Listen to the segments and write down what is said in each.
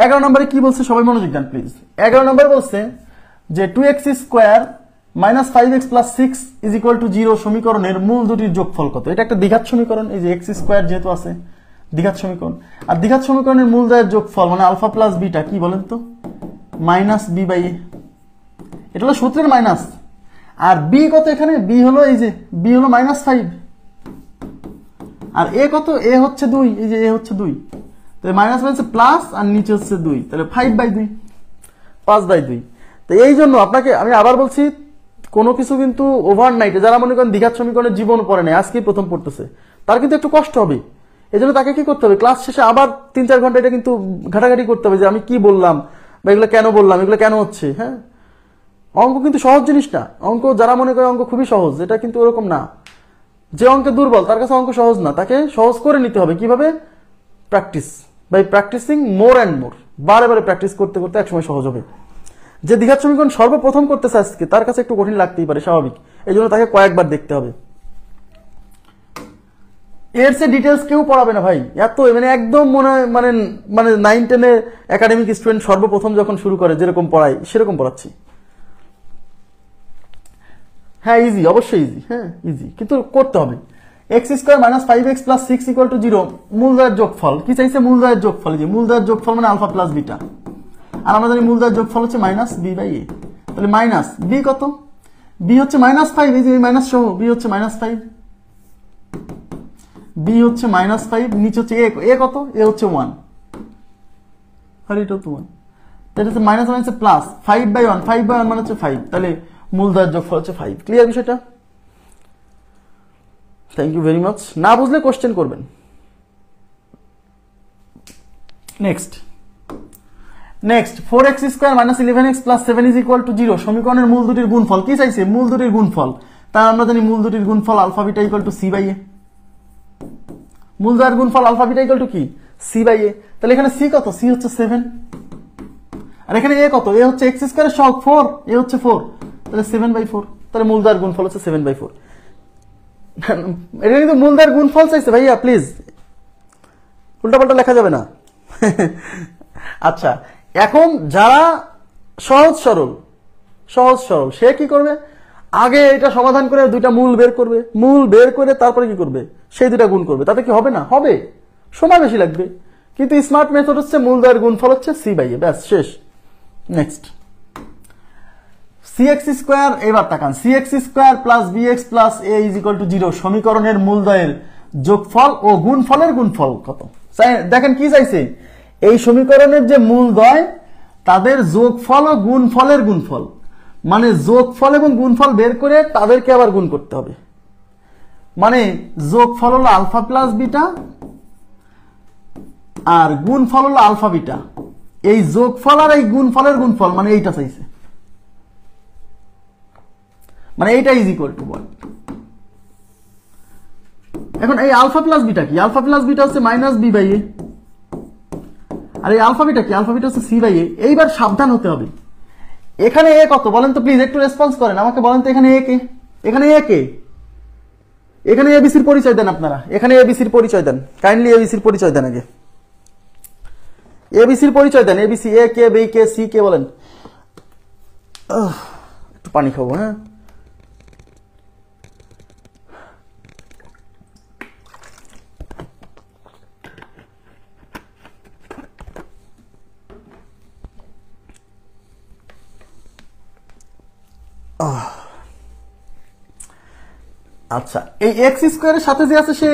11 নম্বরে কি বলছে সবাই মনোযোগ দেন প্লিজ। 11 নম্বরে বলছে যে 2x square minus 5x plus 6 is equal to 0 সমীকরণের মূল দুটির যোগফল কত। এটা একটা দ্বিঘাত সমীকরণ, এই যে এক্স স্কোয়ার যেহেতু আছে দ্বিঘাত সমীকরণ, আর দ্বিঘাত সমীকরণের মূল দ্বয়ের যোগফল মানে আলফা প্লাস বিটা কি বলেন তো, মাইনাস বি বাই এ। এটা হলো সূত্রের মাইনাস, আর বি কত এখানে, বি হলো এই যে বি হলো -5, আর এ কত, এ হচ্ছে 2, এই যে এ হচ্ছে 2, তো মাইনাস হচ্ছে প্লাস আর নিচে হচ্ছে 2, তাহলে 5/2, 5/2। তো এই জন্য আপনাকে আমি আবার বলছি, কোনো কিছু কিন্তু ওভারনাইটে, যারা মনে করেন দ্বিঘাত সমীকরণের জীবন পড়ে নাই, আজকেই প্রথম পড়তেছে, তার কিন্তু একটু কষ্ট হবে। এই জন্য তাকে কি করতে হবে, ক্লাস শেষে আবার 3-4 ঘন্টা এটা কিন্তু ঘাটাঘাটি করতে হবে যে আমি কি বললাম বা এগুলো কেন বললাম, এগুলো কেন হচ্ছে। হ্যাঁ, অঙ্ক কিন্তু সহজ জিনিস না। অঙ্ক যারা মনে করে অঙ্ক খুবই সহজ, এটা কিন্তু ওরকম না। যে অঙ্কে দুর্বল তার কাছে অঙ্ক সহজ না, তাকে সহজ করে নিতে হবে। কিভাবে? Practice, by practicing more and more, বারে বারে প্র্যাকটিস করতে করতে একসময় সহজ হবে। যে দ্বিঘাত সমীকরণ সর্বপ্রথম করতেছে আজকে, তার কাছে একটু কঠিন লাগতেই পারে, স্বাভাবিক। এই জন্য তাকে কয়েকবার দেখতে হবে। এর সে ডিটেলস কেউ পড়াবে না ভাই, এত মানে একদম মনে মানে মানে 9-10 একাডেমিক স্টুডেন্ট সর্বপ্রথম যখন শুরু করে যেরকম পড়াই সেরকম পড়াচ্ছি। হ্যাঁ ইজি, অবশ্যই ইজি, হ্যাঁ ইজি, কিন্তু করতে হবে। X square minus 5x plus 6 equal to 0 মূলদয়ের যোগফল কি চাইছে, মূলদয়ের যোগফল, যে মূলদয়ের যোগফল মানে আলফা প্লাস বিটা, আর আমরা জানি মূলদয়ের যোগফল হচ্ছে মাইনাস বি বাই এ। তাহলে মাইনাস বি কত, বি হচ্ছে -5, এই যে মাইনাস সহ বি হচ্ছে -5, বি হচ্ছে -5, নিচে হচ্ছে এ কত, এ হচ্ছে 1, আর এটা হচ্ছে 1, তাহলে হচ্ছে মাইনাস মানে হচ্ছে প্লাস 5/1, 5/1 মানে হচ্ছে 5, তাহলে মূলদয়ের যোগফল হচ্ছে 5। ক্লিয়ার বিষয়টা? Thank you very much. না বুঝলে কোশ্চেন করবেন। Next 4x square minus 11x plus 7 is equal to 0 সমীকরণের মূল দুটির গুণফল কি চাইছে, মূল দুটির গুণফল। তাই আমরা জানি মূল দুটির গুণফল alpha beta equal to C by A. মূল দ্বয়ের গুণফল আলফা বিটা ইকুয়াল টু কি, সি বাই এ। তাহলে এখানে সি কত, সি হচ্ছে 7, আর এখানে এ কত, এ হচ্ছে এক্স স্কোয়ারের সহগ 4, এ হচ্ছে 4, তাহলে 7/4। তাহলে মূল দ্বয়ের গুণফল হচ্ছে 7/4। এটা কিন্তু মূল দ্বয়ের গুণফল চাইছে ভাইয়া, প্লিজ উল্টাপাল্টা লেখা যাবে না। আচ্ছা, এখন যারা সহজ সরল সে কি করবে, আগে এটা সমাধান করে দুইটা মূল বের করবে, মূল বের করে তারপরে কি করবে, সেই দুটা গুণ করবে। তাতে কি হবে না, হবে, সময় বেশি লাগবে, কিন্তু স্মার্ট মেথড হচ্ছে মূল দ্বয়ের গুণফল হচ্ছে সি বাই এ, ব্যাস শেষ। নেক্সট cx স্কোয়ার, এবার তাকান, cx square plus bx plus a is equal to 0 সমীকরণের মূলদয়ের যোগফল ও গুণফলের গুণফল কত। দেখেন কি চাইছে, এই সমীকরণের যে মূলদয় তাদের যোগফল ও গুণফলের গুণফল, মানে যোগফল এবং গুণফল বের করে তাদেরকে আবার গুণ করতে হবে। মানে যোগফল হলো আলফা প্লাস বিটা আর গুণফল হলো আলফা বিটা, এই যোগফল আর এই গুণফলের গুণফল মানে এইটা চাইছে, মানে এইটা ইজ ইকুয়াল টু ওয়াট। এখন এই আলফা প্লাস বিটা কি, আলফা প্লাস বিটা হচ্ছে মাইনাস বি বাই এ, আর এই আলফা বিটা কি, আলফা বিটা হচ্ছে সি বাই এ। এইবার সাবধান হতে হবে, এখানে এ কত বলেন তো প্লিজ, একটু রেসপন্স করেন আমাকে, বলেন তো এখানে এ কে, এখানে এ কে, এখানে এবিসির পরিচয় দেন আপনারা, এখানে এবিসির পরিচয় দেন, কাইন্ডলি এবিসির পরিচয় দেন আগে, এবিসির পরিচয় দেন, এবিসি, এ কে, বি কে, সি কে বলেন। একটু পানি খাবো, হ্যাঁ। আচ্ছা, এই এক্স স্কোয়ারের সাথে যে আছে সে,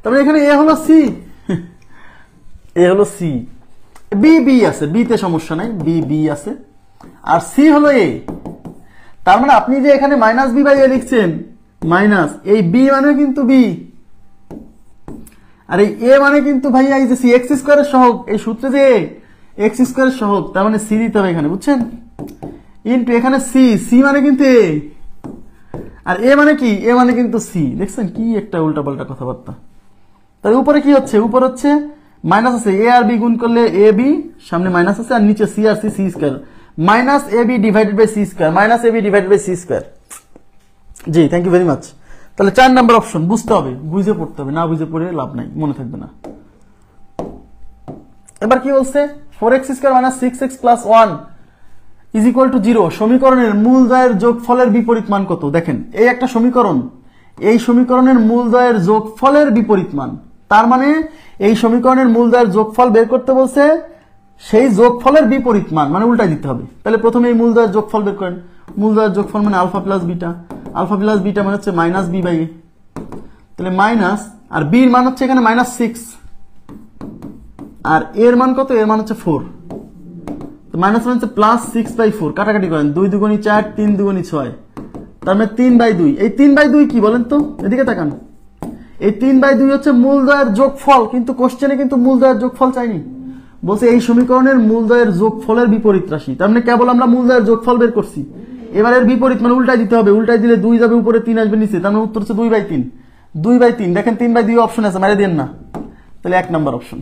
তারপরে এখানে এ হলো সি, এ হলো সি, বি বি আছে, বি তে সমস্যা নাই, বি বি আছে, আর সি হলো এ। তার মানে আপনি যে এখানে মাইনাস বি বাই এ লিখছেন, মাইনাস এই বি মানে কিন্তু বি, আর এই এ মানে কিন্তু ভাইয়া এই যে সি, এক্স স্কোয়ারের সহগ, এই সূত্রে যে এক্স স্কোয়ারের সহগ, তার মানে সি দিতে হবে এখানে, বুঝছেন, ইনটু এখানে সি, সি মানে কিন্তু এ, আর এ মানে কি, এ মানে কিন্তু সি। দেখছেন কি একটা উল্টাপাল্টা কথাবার্তা। তার উপরে কি হচ্ছে, উপর হচ্ছে মাইনাস আছে, এ আর বি গুণ করলে এ বি, সামনে মাইনাস আছে, আর নিচে সি আর C, C square, minus A B divided by C square, minus A B divided by C square. জি, থ্যাংক ইউ ভেরি মাচ। তাহলে 4 নাম্বার অপশন বুঝতে হবে, বুঝে পড়তে হবে, না বুঝে পড়ে লাভ নাই, মনে থাকবে না। এবার কি বলছে, 4x square minus 6x plus 1 is equal to 0 সমীকরণের মূলদ্বয়ের যোগফলের বিপরীত মান কত? দেখেন এই একটা সমীকরণ, এই সমীকরণের মূলদ্বয়ের যোগফলের বিপরীত মান, তার মানে এই সমীকরণের মূলদ্বয়ের যোগফল বের করতে বলছে, সেই যোগফলের বিপরীত মান মানে উল্টাই দিতে হবে। তাহলে প্রথমে এই মূলদ্বয়ের যোগফল বের করেন। মূলদ্বয়ের যোগফল মানে alpha plus beta, alpha plus beta মানে হচ্ছে মাইনাস বি বাই এ, তাহলে মাইনাস, আর বি এর মান হচ্ছে এখানে মাইনাস 6, আর এর মান কত? এর মান হচ্ছে 4, তো মাইনাস মানে হচ্ছে প্লাস 6/4, কাটাকাটি করেন, 2 দুগুণী 4, 3 দুগুণী 6, তার মানে 3/2। এই 3/2 কি বলেন তো? এদিকে তাকান, এই 3/2 হচ্ছে মূলদ্বয়ের যোগফল, কিন্তু কোশ্চেনে কিন্তু মূলদ্বয়ের যোগফল চাইনি, বলছে এই সমীকরণের মূলদ্বয়ের যোগফলের বিপরীত রাশি। তার মানে কেবল আমরা মূলদ্বয়ের যোগফল বের করছি, এবার এর বিপরীত মানে উল্টাই দিতে হবে, উল্টাই দিলে 2 যাবে উপরে, 3 আসবে নিচে, তার মানে উত্তর হচ্ছে 2/3। 2/3 দেখেন 3/2 অপশন আছে, মেরে দেন না, তাহলে 1 নাম্বার অপশন।